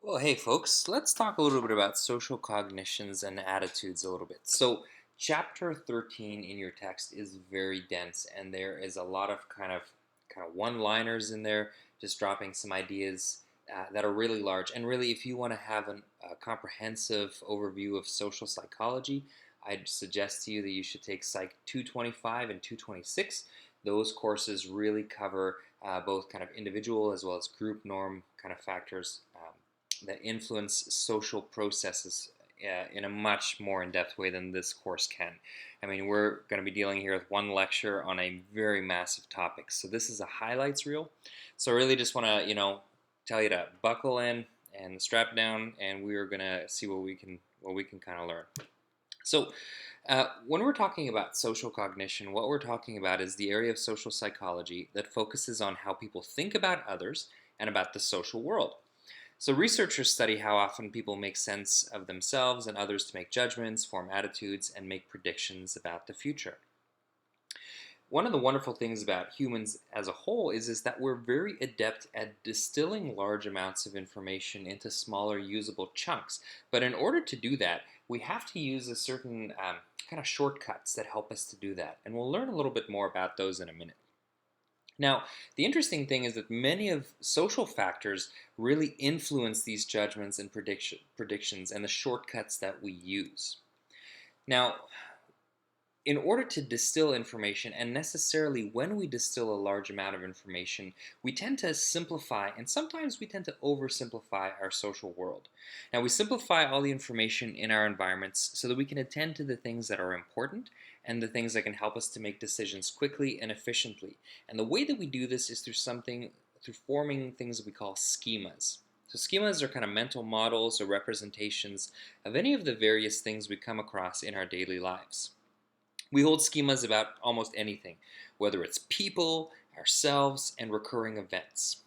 Well, hey folks, let's talk a little bit about social cognitions and attitudes a little bit. So, chapter 13 in your text is very dense and there is a lot of kind of one-liners in there, just dropping some ideas that are really large. And really, if you want to have a comprehensive overview of social psychology, I'd suggest to you that you should take Psych 225 and 226. Those courses really cover both kind of individual as well as group norm kind of factors that influence social processes in a much more in-depth way than this course can. I mean, we're going to be dealing here with one lecture on a very massive topic. So this is a highlights reel. So I really just want to, tell you to buckle in and strap down, and we are going to see what we can kind of learn. So, when we're talking about social cognition, what we're talking about is the area of social psychology that focuses on how people think about others and about the social world. So, researchers study how often people make sense of themselves and others to make judgments, form attitudes, and make predictions about the future. One of the wonderful things about humans as a whole is that we're very adept at distilling large amounts of information into smaller, usable chunks. But in order to do that, we have to use a certain kind of shortcuts that help us to do that. And we'll learn a little bit more about those in a minute. Now, the interesting thing is that many of social factors really influence these judgments and predictions and the shortcuts that we use. Now, in order to distill information, and necessarily when we distill a large amount of information, we tend to simplify and sometimes we tend to oversimplify our social world. Now, we simplify all the information in our environments so that we can attend to the things that are important and the things that can help us to make decisions quickly and efficiently. And the way that we do this is through forming things that we call schemas. So, schemas are kind of mental models or representations of any of the various things we come across in our daily lives. We hold schemas about almost anything, whether it's people, ourselves, and recurring events.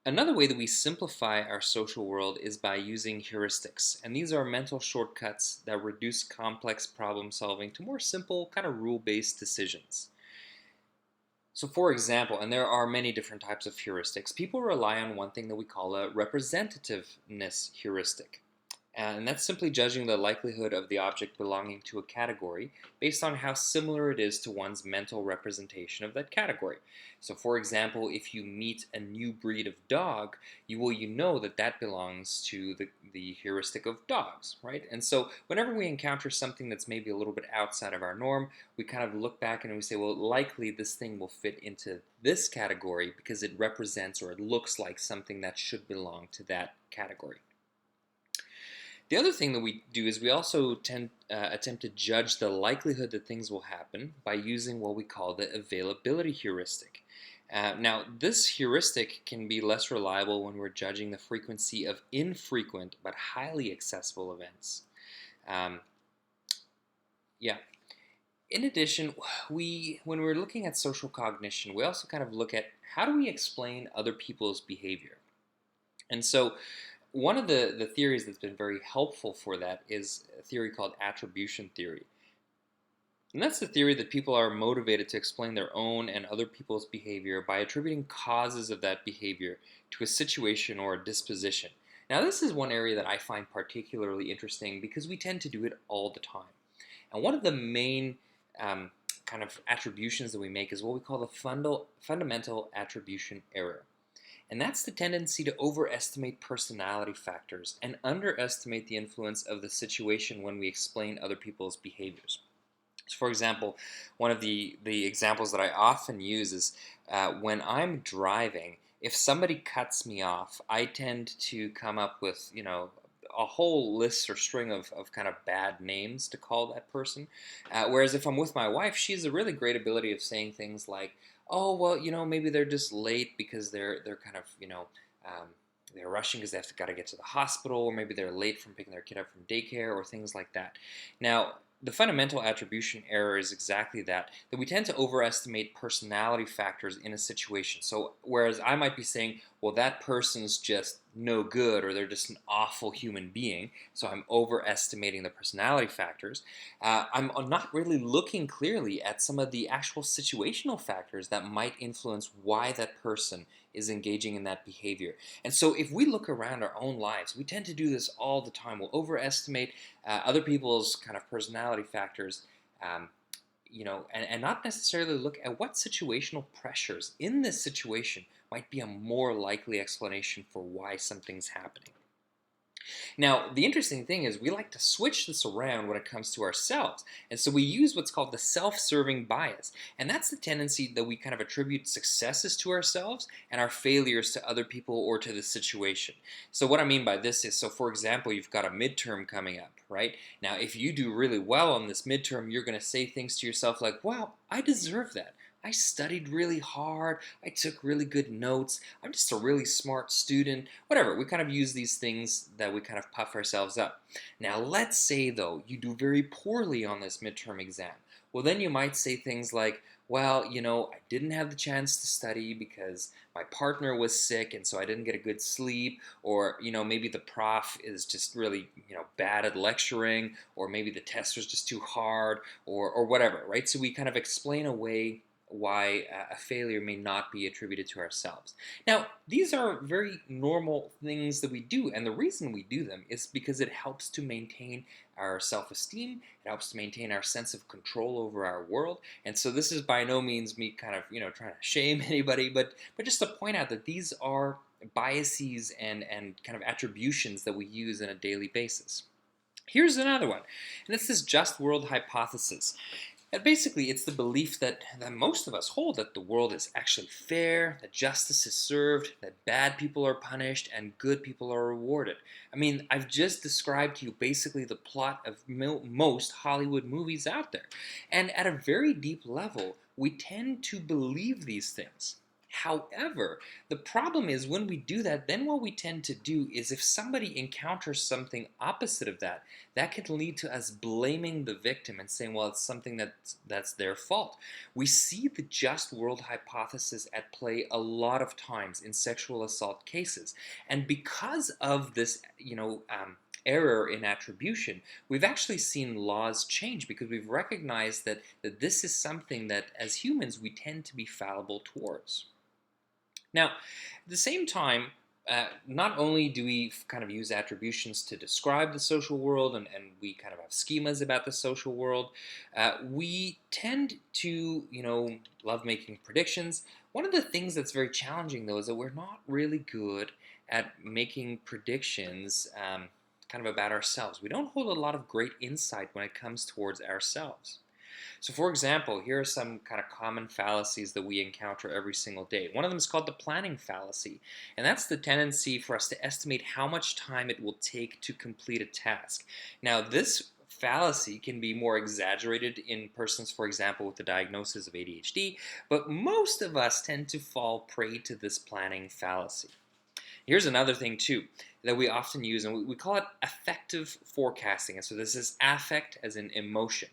Another way that we simplify our social world is by using heuristics, and these are mental shortcuts that reduce complex problem solving to more simple, kind of rule-based decisions. So, for example, and there are many different types of heuristics, people rely on one thing that we call a representativeness heuristic. And that's simply judging the likelihood of the object belonging to a category based on how similar it is to one's mental representation of that category. So, for example, if you meet a new breed of dog, you know that that belongs to the heuristic of dogs, right? And so, whenever we encounter something that's maybe a little bit outside of our norm, we kind of look back and we say, well, likely this thing will fit into this category because it represents or it looks like something that should belong to that category. The other thing that we do is we also attempt to judge the likelihood that things will happen by using what we call the availability heuristic. Now, this heuristic can be less reliable when we're judging the frequency of infrequent but highly accessible events. Um, yeah. In addition, when we're looking at social cognition, we also kind of look at how do we explain other people's behavior. And so, one of the theories that's been very helpful for that is a theory called attribution theory. And that's the theory that people are motivated to explain their own and other people's behavior by attributing causes of that behavior to a situation or a disposition. Now, this is one area that I find particularly interesting because we tend to do it all the time. And one of the main kind of attributions that we make is what we call the fundamental attribution error. And that's the tendency to overestimate personality factors and underestimate the influence of the situation when we explain other people's behaviors. So, for example, one of the examples that I often use is when I'm driving, if somebody cuts me off, I tend to come up with, a whole list or string of kind of bad names to call that person. Whereas if I'm with my wife, she has a really great ability of saying things like, "Oh, well, maybe they're just late because they're kind of, um, they're rushing because got to get to the hospital, or maybe they're late from picking their kid up from daycare, or things like that." Now, the fundamental attribution error is exactly that we tend to overestimate personality factors in a situation. So, whereas I might be saying, well, that person's just no good or they're just an awful human being, so I'm overestimating the personality factors, I'm not really looking clearly at some of the actual situational factors that might influence why that person is engaging in that behavior. And so if we look around our own lives, we tend to do this all the time. We'll overestimate other people's kind of personality factors. Um, and not necessarily look at what situational pressures in this situation might be a more likely explanation for why something's happening. Now, the interesting thing is we like to switch this around when it comes to ourselves. And so we use what's called the self-serving bias. And that's the tendency that we kind of attribute successes to ourselves and our failures to other people or to the situation. So what I mean by this is, so for example, you've got a midterm coming up, right? Now, if you do really well on this midterm, you're going to say things to yourself like, wow, I deserve that. I studied really hard, I took really good notes, I'm just a really smart student, whatever. We kind of use these things that we kind of puff ourselves up. Now let's say though you do very poorly on this midterm exam. Well, then you might say things like, well, I didn't have the chance to study because my partner was sick and so I didn't get a good sleep, or maybe the prof is just really bad at lecturing, or maybe the test was just too hard, or whatever, right? So we kind of explain away why a failure may not be attributed to ourselves. Now, these are very normal things that we do, and the reason we do them is because it helps to maintain our self-esteem, it helps to maintain our sense of control over our world, and so this is by no means me kind of, trying to shame anybody, but just to point out that these are biases and kind of attributions that we use on a daily basis. Here's another one, and it's this just world hypothesis. And basically, it's the belief that most of us hold that the world is actually fair, that justice is served, that bad people are punished, and good people are rewarded. I mean, I've just described to you basically the plot of most Hollywood movies out there. And at a very deep level, we tend to believe these things. However, the problem is when we do that, then what we tend to do is if somebody encounters something opposite of that, that can lead to us blaming the victim and saying, well, it's something that's their fault. We see the just world hypothesis at play a lot of times in sexual assault cases. And because of this, error in attribution, we've actually seen laws change because we've recognized that this is something that as humans we tend to be fallible towards. Now, at the same time, not only do we kind of use attributions to describe the social world and we kind of have schemas about the social world, we tend to, love making predictions. One of the things that's very challenging, though, is that we're not really good at making predictions kind of about ourselves. We don't hold a lot of great insight when it comes towards ourselves. So for example, here are some kind of common fallacies that we encounter every single day. One of them is called the planning fallacy, and that's the tendency for us to estimate how much time it will take to complete a task. Now, this fallacy can be more exaggerated in persons, for example, with the diagnosis of ADHD, but most of us tend to fall prey to this planning fallacy. Here's another thing too that we often use, and we call it affective forecasting. And so this is affect as in emotion.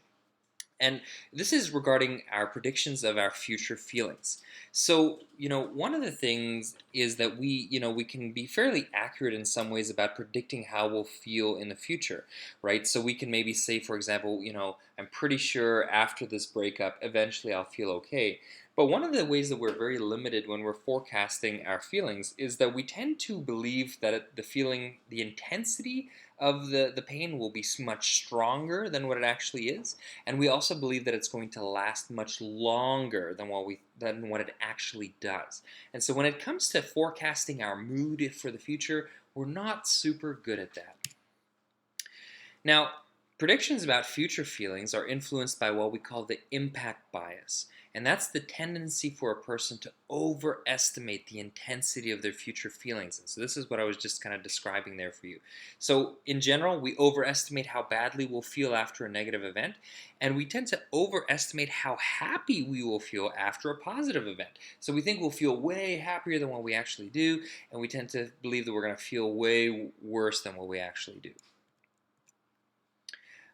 And this is regarding our predictions of our future feelings. So, one of the things is that we can be fairly accurate in some ways about predicting how we'll feel in the future, right? So we can maybe say, for example, I'm pretty sure after this breakup, eventually I'll feel okay. But one of the ways that we're very limited when we're forecasting our feelings is that we tend to believe that the intensity of the pain will be much stronger than what it actually is, and we also believe that it's going to last much longer than what it actually does. And so when it comes to forecasting our mood for the future, we're not super good at that. Now, predictions about future feelings are influenced by what we call the impact bias. And that's the tendency for a person to overestimate the intensity of their future feelings. And so this is what I was just kind of describing there for you. So in general, we overestimate how badly we'll feel after a negative event, and we tend to overestimate how happy we will feel after a positive event. So we think we'll feel way happier than what we actually do, and we tend to believe that we're going to feel way worse than what we actually do.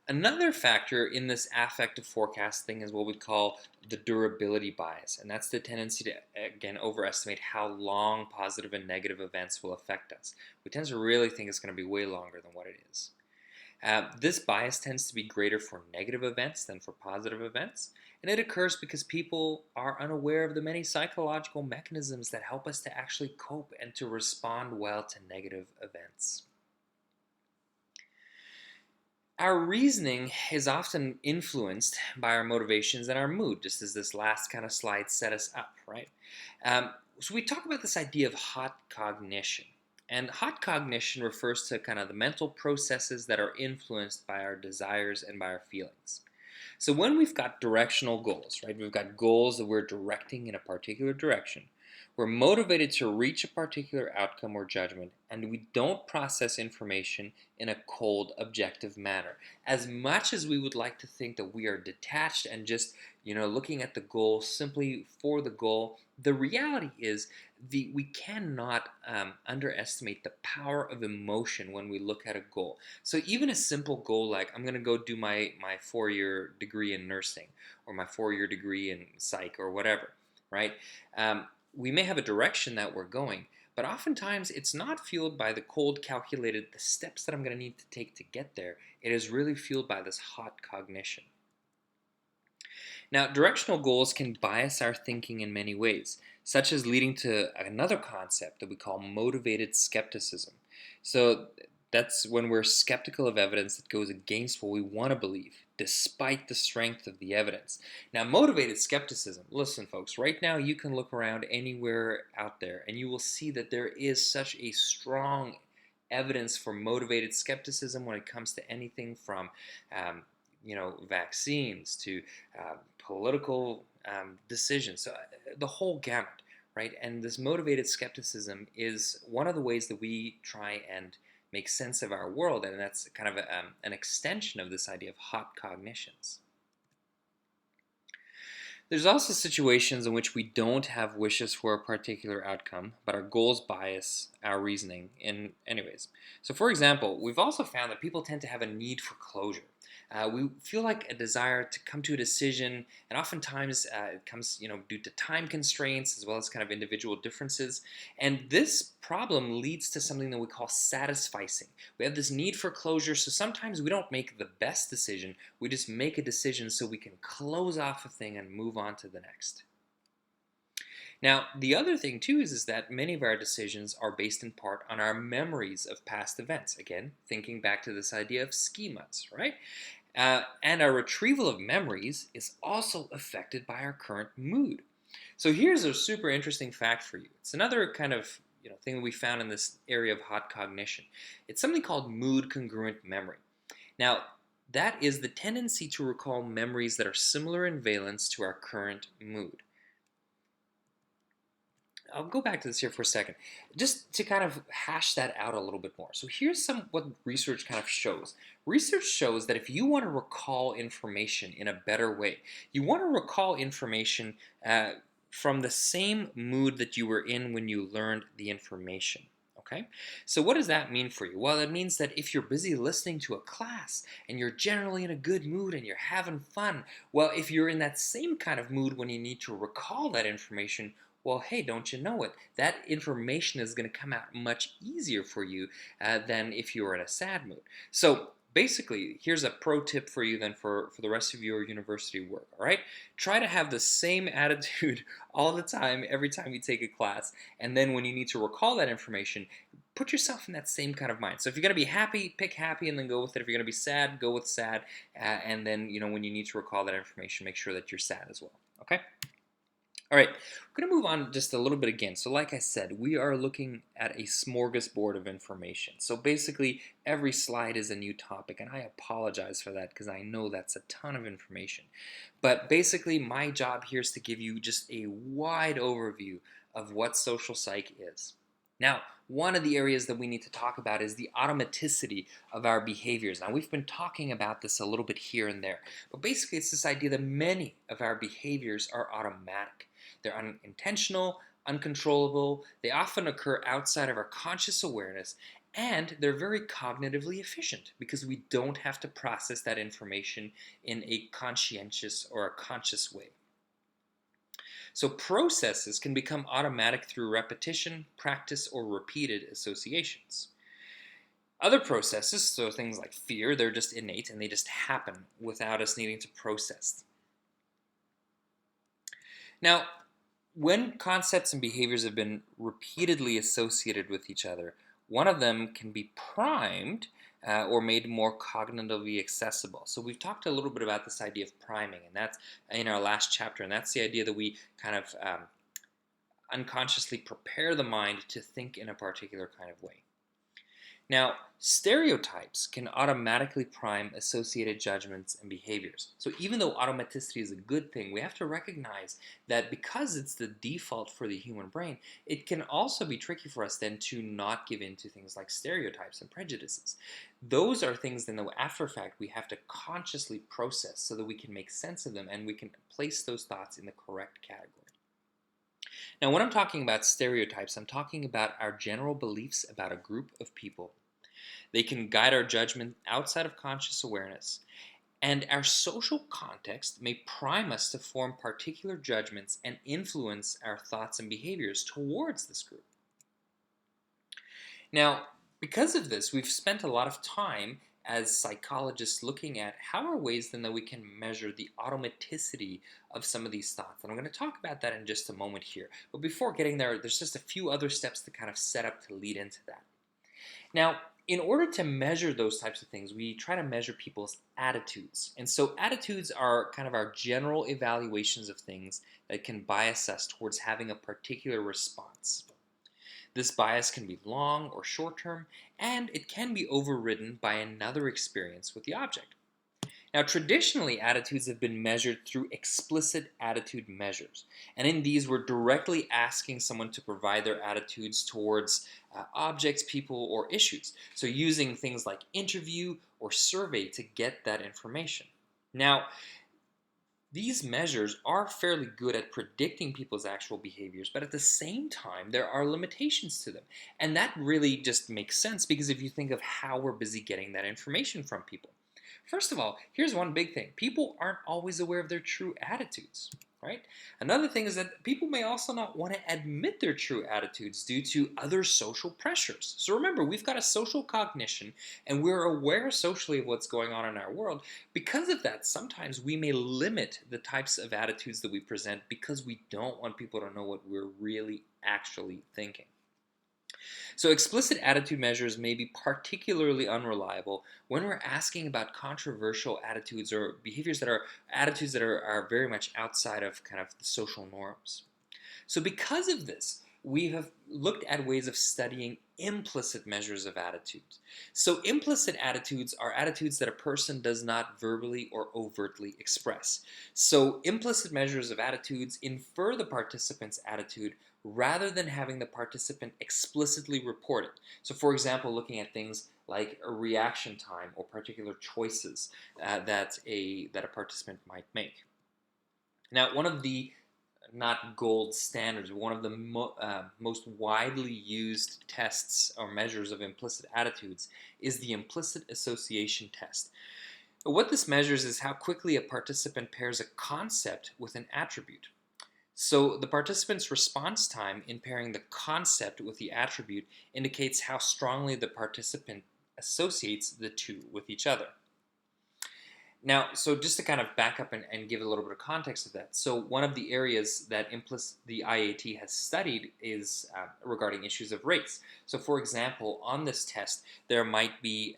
Another factor in this affective forecasting is what we call the durability bias, and that's the tendency to, again, overestimate how long positive and negative events will affect us. We tend to really think it's going to be way longer than what it is. This bias tends to be greater for negative events than for positive events, and it occurs because people are unaware of the many psychological mechanisms that help us to actually cope and to respond well to negative events. Our reasoning is often influenced by our motivations and our mood, just as this last kind of slide set us up, right? So we talk about this idea of hot cognition. And hot cognition refers to kind of the mental processes that are influenced by our desires and by our feelings. So when we've got directional goals, right? We've got goals that we're directing in a particular direction. We're motivated to reach a particular outcome or judgment, and we don't process information in a cold, objective manner. As much as we would like to think that we are detached and just, looking at the goal simply for the goal, the reality is we cannot underestimate the power of emotion when we look at a goal. So even a simple goal like I'm going to go do my 4-year degree in nursing or my 4-year degree in psych or whatever, right? We may have a direction that we're going, but oftentimes it's not fueled by the cold calculated the steps that I'm going to need to take to get there. It is really fueled by this hot cognition. Now, directional goals can bias our thinking in many ways, such as leading to another concept that we call motivated skepticism. So that's when we're skeptical of evidence that goes against what we want to believe, despite the strength of the evidence. Now, motivated skepticism, listen, folks, right now you can look around anywhere out there and you will see that there is such a strong evidence for motivated skepticism when it comes to anything from vaccines to political decisions. So the whole gamut, right? And this motivated skepticism is one of the ways that we try and make sense of our world, and that's kind of an extension of this idea of hot cognitions. There's also situations in which we don't have wishes for a particular outcome, but our goals bias our reasoning in any ways. So for example, we've also found that people tend to have a need for closure. We feel like a desire to come to a decision, and oftentimes it comes, due to time constraints as well as kind of individual differences. And this problem leads to something that we call satisficing. We have this need for closure, so sometimes we don't make the best decision. We just make a decision so we can close off a thing and move on to the next. Now, the other thing too is that many of our decisions are based in part on our memories of past events. Again, thinking back to this idea of schemas, right? And our retrieval of memories is also affected by our current mood. So here's a super interesting fact for you. It's another kind of thing that we found in this area of hot cognition. It's something called mood congruent memory. Now, that is the tendency to recall memories that are similar in valence to our current mood. I'll go back to this here for a second, just to kind of hash that out a little bit more. So here's what research kind of shows. Research shows that if you want to recall information in a better way, you want to recall information from the same mood that you were in when you learned the information. Okay? So what does that mean for you? Well, it means that if you're busy listening to a class and you're generally in a good mood and you're having fun, well, if you're in that same kind of mood when you need to recall that information, well, hey, don't you know it? That information is going to come out much easier for you than if you were in a sad mood. So basically, here's a pro tip for you then for the rest of your university work, all right? Try to have the same attitude all the time, every time you take a class. And then when you need to recall that information, put yourself in that same kind of mind. So if you're going to be happy, pick happy and then go with it. If you're going to be sad, go with sad. And then, when you need to recall that information, make sure that you're sad as well, okay? All right, we're going to move on just a little bit again. So like I said, we are looking at a smorgasbord of information. So basically, every slide is a new topic, and I apologize for that because I know that's a ton of information. But basically, my job here is to give you just a wide overview of what social psych is. Now, one of the areas that we need to talk about is the automaticity of our behaviors. Now, we've been talking about this a little bit here and there, but basically it's this idea that many of our behaviors are automatic. They're unintentional, uncontrollable, they often occur outside of our conscious awareness, and they're very cognitively efficient because we don't have to process that information in a conscientious or a conscious way. So processes can become automatic through repetition, practice, or repeated associations. Other processes, so things like fear, they're just innate and they just happen without us needing to process. Now, when concepts and behaviors have been repeatedly associated with each other, one of them can be primed or made more cognitively accessible. So we've talked a little bit about this idea of priming, and that's in our last chapter, and that's the idea that we kind of unconsciously prepare the mind to think in a particular kind of way. Now, stereotypes can automatically prime associated judgments and behaviors. So even though automaticity is a good thing, we have to recognize that because it's the default for the human brain, it can also be tricky for us then to not give in to things like stereotypes and prejudices. Those are things then that after fact we have to consciously process so that we can make sense of them and we can place those thoughts in the correct category. Now, when I'm talking about stereotypes, I'm talking about our general beliefs about a group of people. They can guide our judgment outside of conscious awareness, and our social context may prime us to form particular judgments and influence our thoughts and behaviors towards this group. Now, because of this, we've spent a lot of time as psychologists looking at how are ways then that we can measure the automaticity of some of these thoughts. And I'm going to talk about that in just a moment here. But before getting there, there's just a few other steps to kind of set up to lead into that. Now, in order to measure those types of things, we try to measure people's attitudes. And so attitudes are kind of our general evaluations of things that can bias us towards having a particular response. This bias can be long or short term, and it can be overridden by another experience with the object. Now, traditionally, attitudes have been measured through explicit attitude measures. And in these, we're directly asking someone to provide their attitudes towards objects, people, or issues. So, using things like interview or survey to get that information. Now, these measures are fairly good at predicting people's actual behaviors, but at the same time, there are limitations to them. And that really just makes sense because if you think of how we're busy getting that information from people. First of all, here's one big thing. People aren't always aware of their true attitudes, right? Another thing is that people may also not want to admit their true attitudes due to other social pressures. So remember, we've got a social cognition and we're aware socially of what's going on in our world. Because of that, sometimes we may limit the types of attitudes that we present because we don't want people to know what we're really actually thinking. So explicit attitude measures may be particularly unreliable when we're asking about controversial attitudes or behaviors that are attitudes that are very much outside of kind of the social norms. So because of this, we have looked at ways of studying implicit measures of attitudes. So implicit attitudes are attitudes that a person does not verbally or overtly express. So implicit measures of attitudes infer the participant's attitude rather than having the participant explicitly report it. So for example, looking at things like a reaction time or particular choices that a participant might make. Now, one of the not gold standards, one of the most widely used tests or measures of implicit attitudes is the implicit association test. What this measures is how quickly a participant pairs a concept with an attribute. So the participant's response time in pairing the concept with the attribute indicates how strongly the participant associates the two with each other. Now, so just to kind of back up and give a little bit of context of that. So one of the areas that the IAT has studied is regarding issues of race. So for example, on this test, there might be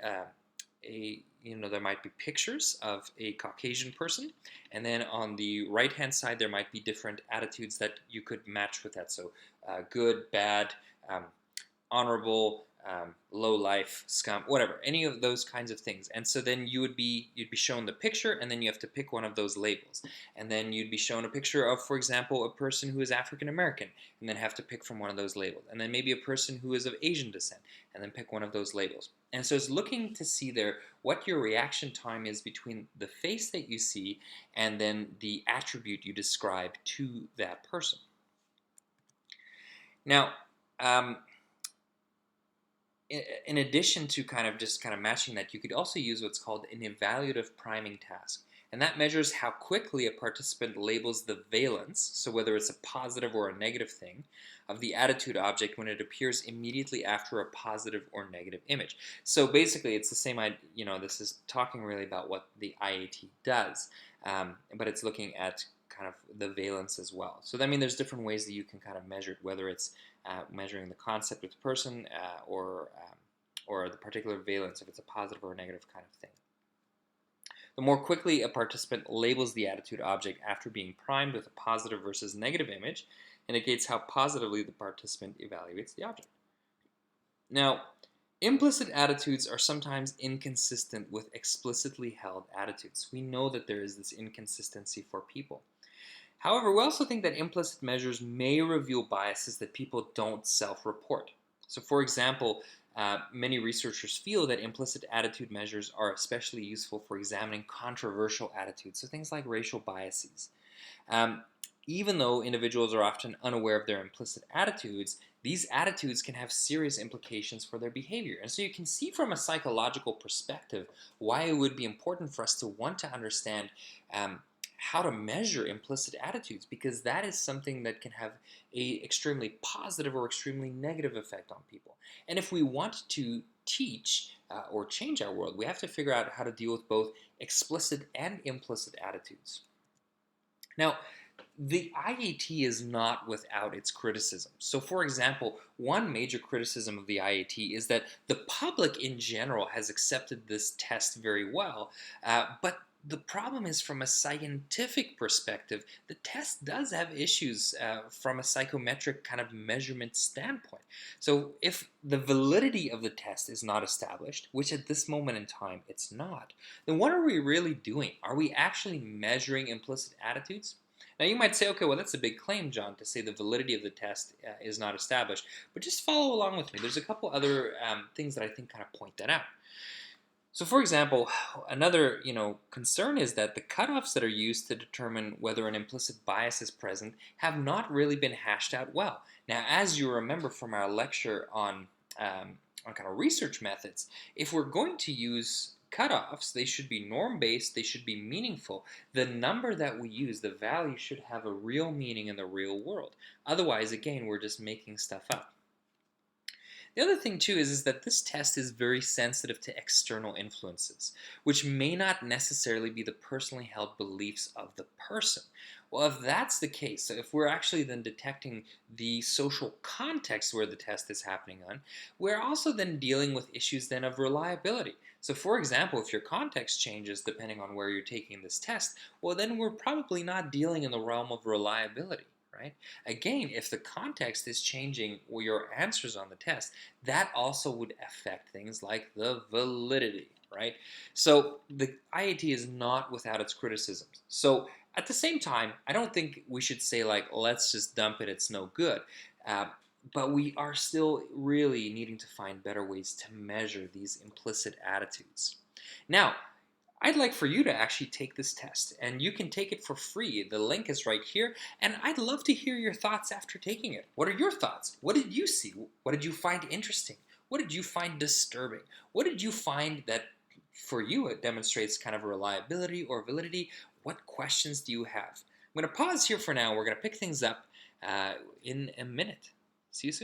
there might be pictures of a Caucasian person, and then on the right-hand side, there might be different attitudes that you could match with that. So good, bad, honorable, low life, scum, whatever, any of those kinds of things. And so then you'd be shown the picture, and then you have to pick one of those labels. And then you'd be shown a picture of, for example, a person who is African American, and then have to pick from one of those labels. And then maybe a person who is of Asian descent, and then pick one of those labels. And so it's looking to see there what your reaction time is between the face that you see and then the attribute you describe to that person. Now, in addition to kind of matching that, you could also use what's called an evaluative priming task. And that measures how quickly a participant labels the valence, so whether it's a positive or a negative thing, of the attitude object when it appears immediately after a positive or negative image. So basically, it's the same idea. This is talking really about what the IAT does, but it's looking at kind of the valence as well. So there's different ways that you can kind of measure it, whether it's measuring the concept with the person or the particular valence, if it's a positive or a negative kind of thing. The more quickly a participant labels the attitude object after being primed with a positive versus negative image indicates how positively the participant evaluates the object. Now, implicit attitudes are sometimes inconsistent with explicitly held attitudes. We know that there is this inconsistency for people. However, we also think that implicit measures may reveal biases that people don't self-report. So, for example, many researchers feel that implicit attitude measures are especially useful for examining controversial attitudes, so things like racial biases. Even though individuals are often unaware of their implicit attitudes, these attitudes can have serious implications for their behavior. And so you can see from a psychological perspective why it would be important for us to want to understand how to measure implicit attitudes, because that is something that can have a extremely positive or extremely negative effect on people. And if we want to teach or change our world, we have to figure out how to deal with both explicit and implicit attitudes. Now, the IAT is not without its criticisms. So, for example, one major criticism of the IAT is that the public in general has accepted this test very well, but the problem is, from a scientific perspective, the test does have issues from a psychometric kind of measurement standpoint. So if the validity of the test is not established, which at this moment in time it's not, then what are we really doing? Are we actually measuring implicit attitudes? Now you might say, okay, well that's a big claim, John, to say the validity of the test is not established, but just follow along with me. There's a couple other things that I think kind of point that out. So for example, another concern is that the cutoffs that are used to determine whether an implicit bias is present have not really been hashed out well. Now, as you remember from our lecture on kind of research methods, if we're going to use cutoffs, they should be norm-based, they should be meaningful. The number that we use, the value, should have a real meaning in the real world. Otherwise, again, we're just making stuff up. The other thing too is that this test is very sensitive to external influences, which may not necessarily be the personally held beliefs of the person. Well, if that's the case, so if we're actually then detecting the social context where the test is happening on, we're also then dealing with issues then of reliability. So for example, if your context changes depending on where you're taking this test, well then we're probably not dealing in the realm of reliability. Right? Again, if the context is changing your answers on the test, that also would affect things like the validity, right? So the IAT is not without its criticisms. So at the same time, I don't think we should say like, let's just dump it, it's no good. But we are still really needing to find better ways to measure these implicit attitudes. Now, I'd like for you to actually take this test, and you can take it for free. The link is right here, and I'd love to hear your thoughts after taking it. What are your thoughts? What did you see? What did you find interesting? What did you find disturbing? What did you find that for you it demonstrates kind of reliability or validity? What questions do you have? I'm going to pause here for now. We're going to pick things up in a minute. See you soon.